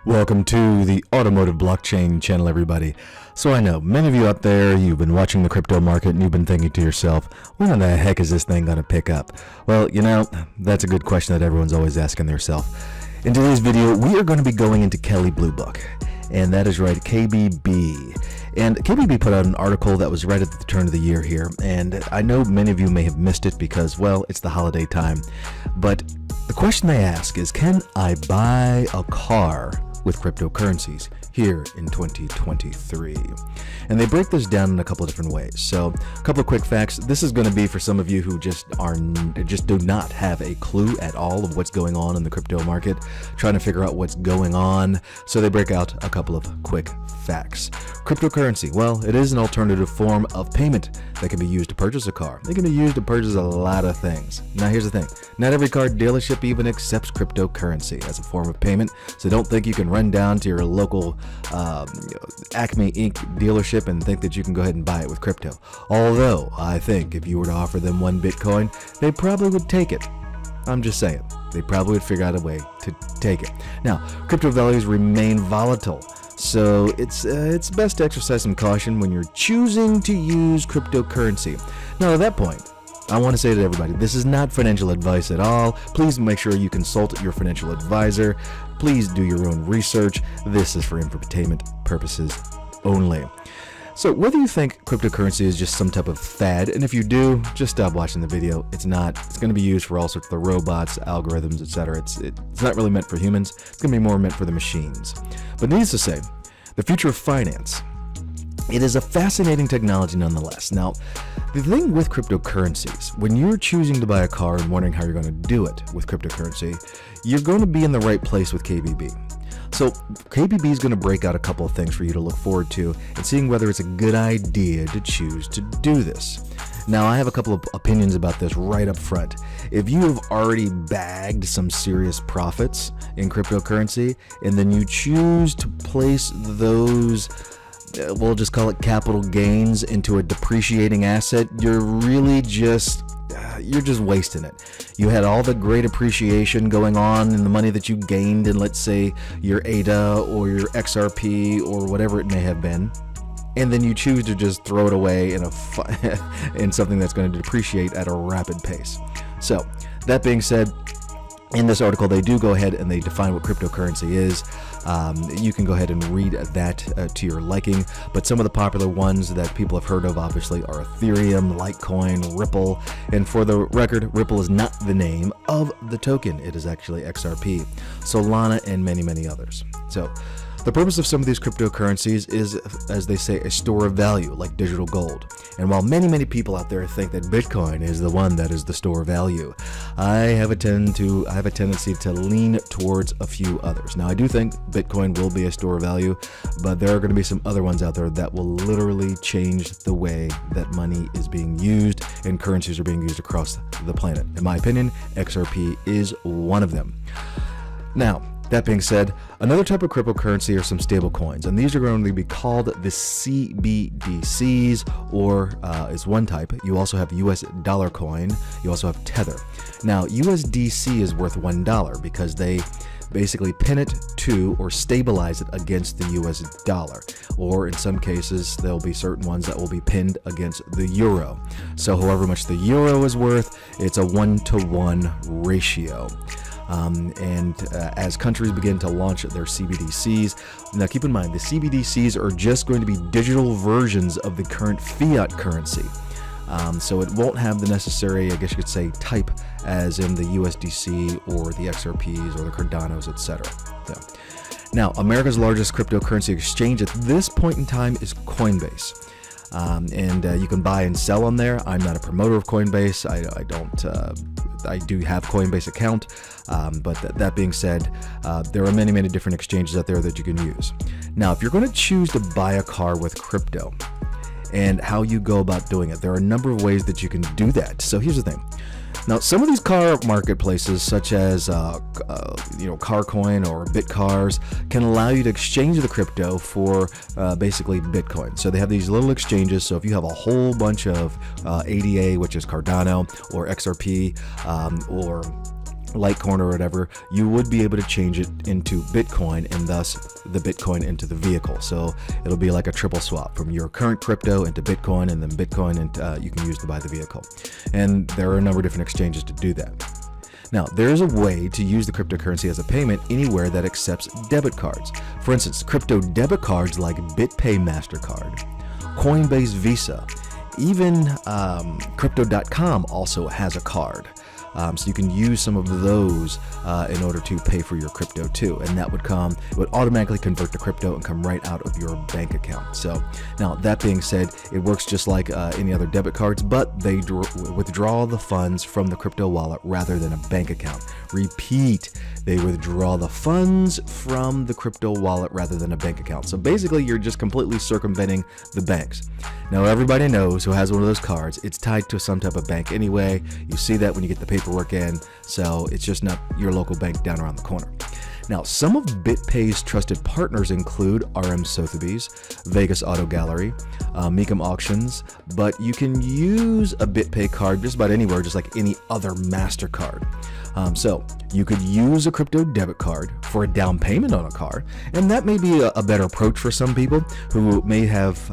Welcome to the Automotive Blockchain channel, everybody. So I know many of you out there, you've been watching the crypto market and you've been thinking to yourself, when the heck is this thing going to pick up? Well, you know, that's a good question that everyone's always asking themselves. In today's video, we are going to be going into Kelley Blue Book. And that is right, KBB. And KBB put out an article that was right at the turn of the year here. And I know many of you may have missed it because, well, it's the holiday time. But the question they ask is, can I buy a car with cryptocurrencies here in 2023? And they break this down in a couple of different ways. So a couple of quick facts. This is going to be for some of you who just do not have a clue at all of what's going on in the crypto market, trying to figure out what's going on. So they break out a couple of quick facts. Cryptocurrency, well, it is an alternative form of payment that can be used to purchase a car. It can be used to purchase a lot of things. Now here's the thing, not every car dealership even accepts cryptocurrency as a form of payment, so don't think you can run down to your local Acme Inc. dealership and think that you can go ahead and buy it with crypto. Although I think if you were to offer them one Bitcoin, they probably would take it. I'm just saying, they probably would figure out a way to take it. Now, crypto values remain volatile, so it's best to exercise some caution when you're choosing to use cryptocurrency. Now, at that point, I want to say to everybody, this is not financial advice at all. Please make sure you consult your financial advisor. Please do your own research. This is for entertainment purposes only. So whether you think cryptocurrency is just some type of fad, and if you do, just stop watching the video. It's not. It's going to be used for all sorts of robots, algorithms, etc. It's not really meant for humans. It's going to be more meant for the machines. But needless to say, the future of finance, it is a fascinating technology nonetheless. Now, the thing with cryptocurrencies, when you're choosing to buy a car and wondering how you're going to do it with cryptocurrency, you're going to be in the right place with KBB. So KBB is going to break out a couple of things for you to look forward to and seeing whether it's a good idea to choose to do this. Now, I have a couple of opinions about this right up front. If you have already bagged some serious profits in cryptocurrency and then you choose to place those, we'll just call it capital gains, into a depreciating asset, you're really just wasting it. You had all the great appreciation going on in the money that you gained in, let's say, your ADA or your XRP or whatever it may have been, and then you choose to just throw it away in in something that's going to depreciate at a rapid pace. So that being said, in this article, they do go ahead and they define what cryptocurrency is. You can go ahead and read that to your liking, but some of the popular ones that people have heard of obviously are Ethereum, Litecoin, Ripple, and for the record, Ripple is not the name of the token. It is actually XRP, Solana, and many, many others. So the purpose of some of these cryptocurrencies is, as they say, a store of value, like digital gold. And while many, many people out there think that Bitcoin is the one that is the store of value, I have a tendency to lean towards a few others. Now, I do think Bitcoin will be a store of value, but there are going to be some other ones out there that will literally change the way that money is being used and currencies are being used across the planet. In my opinion, XRP is one of them. Now, that being said, another type of cryptocurrency are some stable coins, and these are going to be called the CBDCs, or is one type. You also have US dollar coin. You also have Tether. Now, USDC is worth $1 because they basically pin it to or stabilize it against the US dollar, or in some cases there'll be certain ones that will be pinned against the euro. So however much the euro is worth, it's a 1-to-1 ratio. As countries begin to launch their CBDCs, now keep in mind the CBDCs are just going to be digital versions of the current fiat currency. So it won't have the necessary, I guess you could say, type as in the USDC or the XRPs or the Cardanos, etc. So, now, America's largest cryptocurrency exchange at this point in time is Coinbase. You can buy and sell on there. I'm not a promoter of Coinbase. I do have Coinbase account, but that being said, there are many, many different exchanges out there that you can use. Now, if you're going to choose to buy a car with crypto and how you go about doing it, there are a number of ways that you can do that. So here's the thing. Now, some of these car marketplaces, such as Carcoin or BitCars, can allow you to exchange the crypto for basically Bitcoin. So they have these little exchanges. So if you have a whole bunch of ADA, which is Cardano, or XRP, or Litecoin or whatever, you would be able to change it into Bitcoin and thus the Bitcoin into the vehicle. So it'll be like a triple swap from your current crypto into Bitcoin, and then Bitcoin into, you can use to buy the vehicle. And there are a number of different exchanges to do that. Now, there's a way to use the cryptocurrency as a payment anywhere that accepts debit cards. For instance, crypto debit cards like BitPay MasterCard, Coinbase Visa, even Crypto.com also has a card. So you can use some of those in order to pay for your crypto too, and that would automatically convert to crypto and come right out of your bank account. So now, that being said, it works just like any other debit cards, but they withdraw the funds from the crypto wallet rather than a bank account. Repeat, they withdraw the funds from the crypto wallet rather than a bank account. So basically, you're just completely circumventing the banks. Now, everybody knows who has one of those cards, it's tied to some type of bank anyway. You see that when you get the paperwork in, so it's just not your local bank down around the corner. Now, some of BitPay's trusted partners include RM Sotheby's, Vegas Auto Gallery, Mecum Auctions, but you can use a BitPay card just about anywhere, just like any other MasterCard. So you could use a crypto debit card for a down payment on a car, and that may be a better approach for some people who may have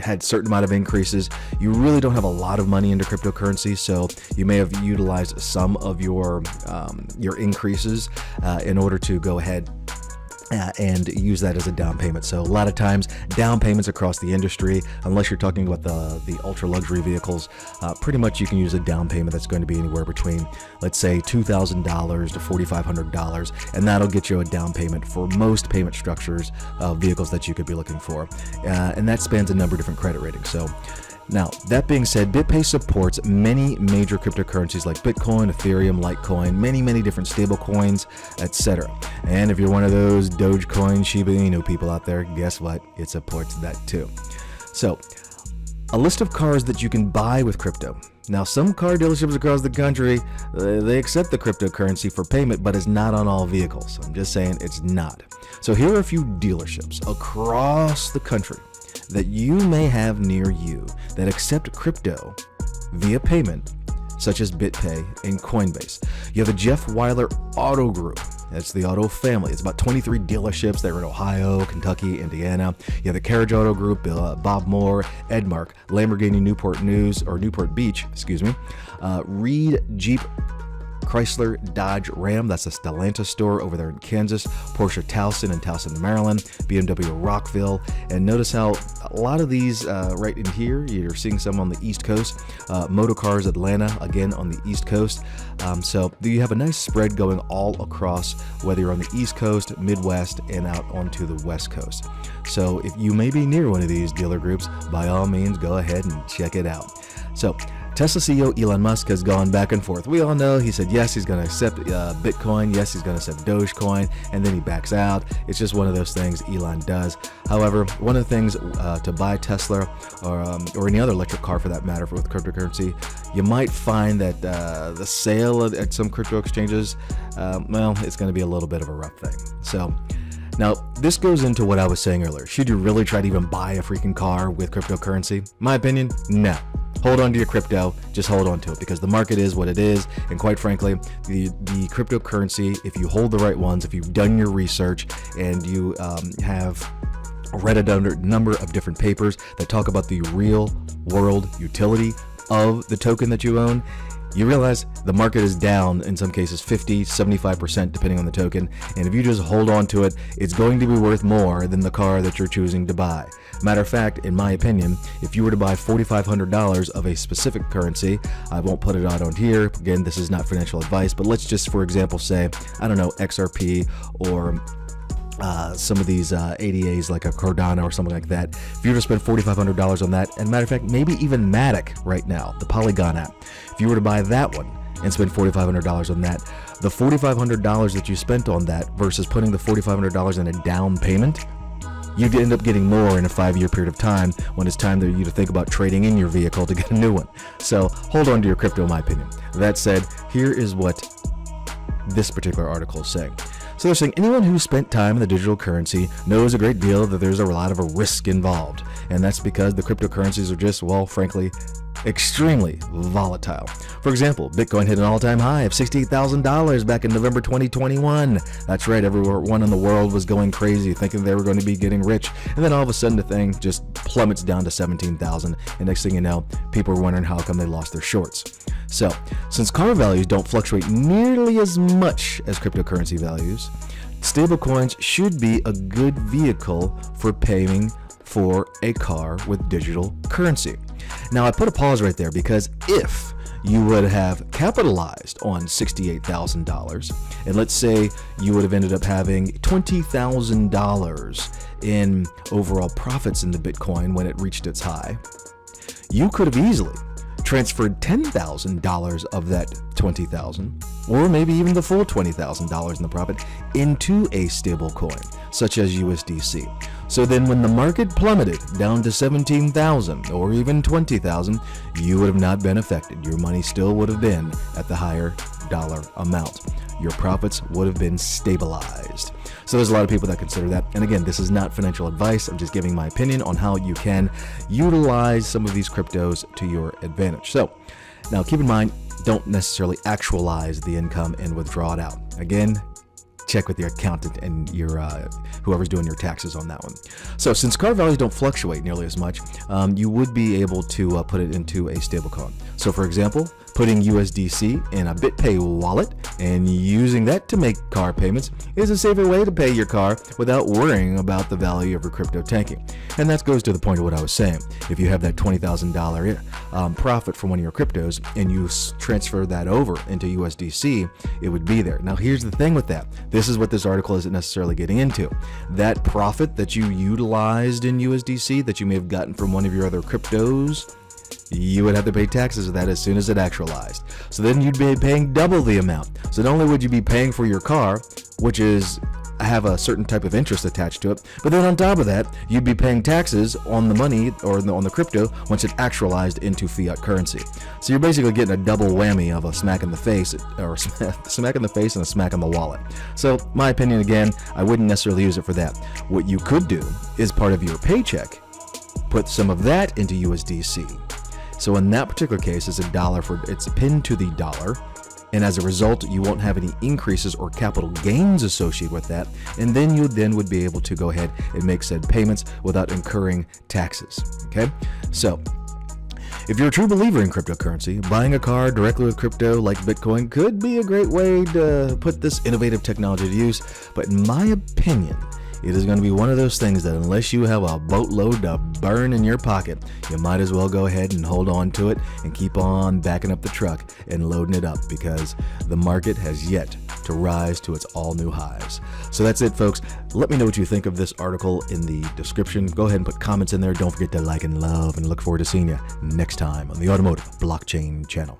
had certain amount of increases. You really don't have a lot of money into cryptocurrency, so you may have utilized some of your increases in order to go ahead and use that as a down payment. So a lot of times down payments across the industry, unless you're talking about the ultra luxury vehicles, pretty much you can use a down payment that's going to be anywhere between, let's say, $2,000 to $4,500, and that'll get you a down payment for most payment structures of vehicles that you could be looking for, and that spans a number of different credit ratings. So now, that being said, BitPay supports many major cryptocurrencies like Bitcoin, Ethereum, Litecoin, many different stable coins, etc. And if you're one of those Dogecoin, Shiba Inu people out there, guess what? It supports that too. So, a list of cars that you can buy with crypto. Now, some car dealerships across the country, they accept the cryptocurrency for payment, but it's not on all vehicles. I'm just saying it's not. So here are a few dealerships across the country that you may have near you that accept crypto via payment, such as BitPay and Coinbase. You have the Jeff Weiler Auto Group. That's the auto family. It's about 23 dealerships that are in Ohio, Kentucky, Indiana. You have the Carriage Auto Group, Bob Moore, Edmark, Lamborghini Newport Beach, Reed Jeep, Chrysler, Dodge, Ram, that's a Stellantis store over there in Kansas, Porsche Towson in Towson, Maryland, BMW Rockville, and notice how a lot of these right in here, you're seeing some on the East Coast, Motorcars Atlanta, again on the East Coast, so you have a nice spread going all across, whether you're on the East Coast, Midwest, and out onto the West Coast. So if you may be near one of these dealer groups, by all means, go ahead and check it out. So Tesla CEO Elon Musk has gone back and forth. We all know he said yes, he's going to accept Bitcoin, yes, he's going to accept Dogecoin, and then he backs out. It's just one of those things Elon does. However, one of the things to buy Tesla or any other electric car for that matter with cryptocurrency, you might find that the sale at some crypto exchanges, it's going to be a little bit of a rough thing. So now, this goes into what I was saying earlier. Should you really try to even buy a freaking car with cryptocurrency? My opinion, no. Hold on to your crypto, just hold on to it, because the market is what it is, and quite frankly, the cryptocurrency, if you hold the right ones, if you've done your research, and you have read a number of different papers that talk about the real world utility of the token that you own, you realize the market is down in some cases 50, 75% depending on the token, and if you just hold on to it, it's going to be worth more than the car that you're choosing to buy. Matter of fact, in my opinion, if you were to buy $4,500 of a specific currency, I won't put it out on here, again, this is not financial advice, but let's just, for example, say, I don't know, XRP or some of these ADAs like a Cardano or something like that. If you were to spend $4,500 on that, and matter of fact, maybe even Matic right now, the Polygon app, if you were to buy that one and spend $4,500 on that, the $4,500 that you spent on that versus putting the $4,500 in a down payment, you'd end up getting more in a 5-year period of time when it's time for you to think about trading in your vehicle to get a new one. So hold on to your crypto, in my opinion. That said, here is what this particular article is saying. So they're saying anyone who spent time in the digital currency knows a great deal that there's a lot of a risk involved. And that's because the cryptocurrencies are just, well, frankly, extremely volatile. For example, Bitcoin hit an all-time high of $68,000 back in November 2021. That's right, everyone in the world was going crazy, thinking they were going to be getting rich, and then all of a sudden the thing just plummets down to 17,000, and next thing you know, people are wondering how come they lost their shorts. So, since car values don't fluctuate nearly as much as cryptocurrency values, stablecoins should be a good vehicle for paying for a car with digital currency. Now, I put a pause right there because if you would have capitalized on $68,000, and let's say you would have ended up having $20,000 in overall profits in the Bitcoin when it reached its high, you could have easily transferred $10,000 of that $20,000, or maybe even the full $20,000 in the profit, into a stable coin, such as USDC. So then when the market plummeted down to 17,000 or even 20,000, you would have not been affected. Your money still would have been at the higher dollar amount. Your profits would have been stabilized. So there's a lot of people that consider that. And again, this is not financial advice. I'm just giving my opinion on how you can utilize some of these cryptos to your advantage. So now keep in mind, don't necessarily actualize the income and withdraw it out. Again, check with your accountant and your whoever's doing your taxes on that one. So since car values don't fluctuate nearly as much, you would be able to put it into a stablecoin. So for example, putting USDC in a BitPay wallet and using that to make car payments is a safer way to pay your car without worrying about the value of your crypto tanking. And that goes to the point of what I was saying. If you have that $20,000 profit from one of your cryptos and you transfer that over into USDC, it would be there. Now here's the thing with that. This is what this article isn't necessarily getting into. That profit that you utilized in USDC that you may have gotten from one of your other cryptos, you would have to pay taxes of that as soon as it actualized. So then you'd be paying double the amount. So not only would you be paying for your car, which is have a certain type of interest attached to it, but then on top of that, you'd be paying taxes on the money or on the crypto once it actualized into fiat currency. So you're basically getting a double whammy of a smack in the face, or smack in the face and a smack in the wallet. So my opinion, again, I wouldn't necessarily use it for that. What you could do is part of your paycheck, put some of that into USDC. So in that particular case, it's it's pinned to the dollar, and as a result, you won't have any increases or capital gains associated with that, and then you would be able to go ahead and make said payments without incurring taxes. Okay, so if you're a true believer in cryptocurrency, buying a car directly with crypto like Bitcoin could be a great way to put this innovative technology to use, but in my opinion, it is going to be one of those things that unless you have a boatload to burn in your pocket, you might as well go ahead and hold on to it and keep on backing up the truck and loading it up, because the market has yet to rise to its all new highs. So that's it, folks. Let me know what you think of this article in the description. Go ahead and put comments in there. Don't forget to like and love, and look forward to seeing you next time on the Automotive Blockchain channel.